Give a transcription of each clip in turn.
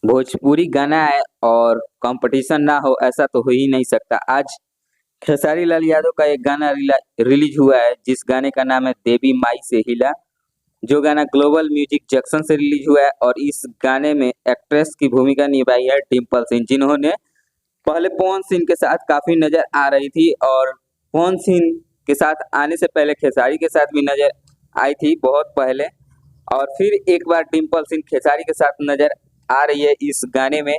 भोजपुरी गाना है और कंपटीशन ना हो ऐसा तो हो ही नहीं सकता। आज खेसारी लाल यादव का एक गाना रिलीज हुआ है जिस गाने का नाम है देवी माई से हिला, जो गाना ग्लोबल म्यूजिक जंक्शन से रिलीज हुआ है। और इस गाने में एक्ट्रेस की भूमिका निभाई है डिम्पल सिंह, जिन्होंने पहले पवन सिंह के साथ काफी नजर आ रही थी और पवन सिंह के साथ आने से पहले खेसारी के साथ भी नजर आई थी बहुत पहले। और फिर एक बार डिम्पल सिंह खेसारी के साथ नजर आ रही है इस गाने में।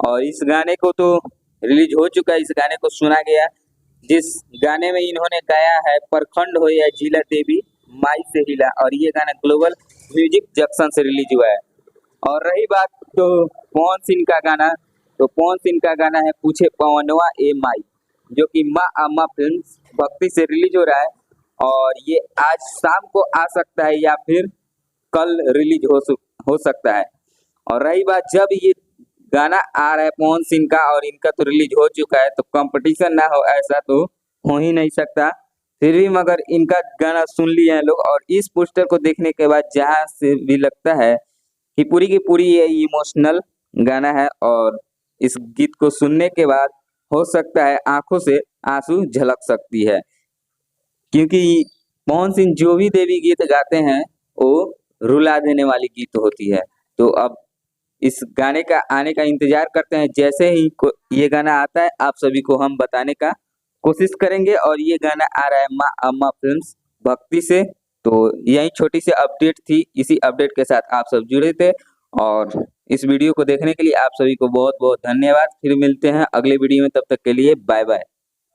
और इस गाने को तो रिलीज हो चुका है, इस गाने को सुना गया जिस गाने में इन्होंने गाया है प्रखंड हो या जिला देवी माई से हिला, और ये गाना ग्लोबल म्यूजिक जंक्शन से रिलीज हुआ है। और रही बात तो पवन सिंह का गाना, तो पवन सिंह का गाना है पूछे पवनवा ए माई, जो कि माँ अम्मा फिल्म भक्ति से रिलीज हो रहा है। और ये आज शाम को आ सकता है या फिर कल रिलीज हो सकता है। और रही बात जब ये गाना आ रहा है पवन सिंह का और इनका तो रिलीज हो चुका है, तो कंपटीशन ना हो ऐसा तो हो ही नहीं सकता। फिर भी मगर इनका गाना सुन लिए हैं लोग, और इस पोस्टर को देखने के बाद जहाँ से भी लगता है कि पूरी की पूरी ये इमोशनल गाना है। और इस गीत को सुनने के बाद हो सकता है आंखों से आंसू झलक सकती है, क्योंकि पवन सिंह जो भी देवी गीत गाते हैं वो रुला देने वाली गीत होती है। तो अब इस गाने का आने का इंतजार करते हैं, जैसे ही ये गाना आता है आप सभी को हम बताने का कोशिश करेंगे। और ये गाना आ रहा है माँ अम्मा फिल्म्स भक्ति से। तो यही छोटी सी अपडेट थी, इसी अपडेट के साथ आप सब जुड़े थे। और इस वीडियो को देखने के लिए आप सभी को बहुत बहुत धन्यवाद। फिर मिलते हैं अगले वीडियो में, तब तक के लिए बाय बाय।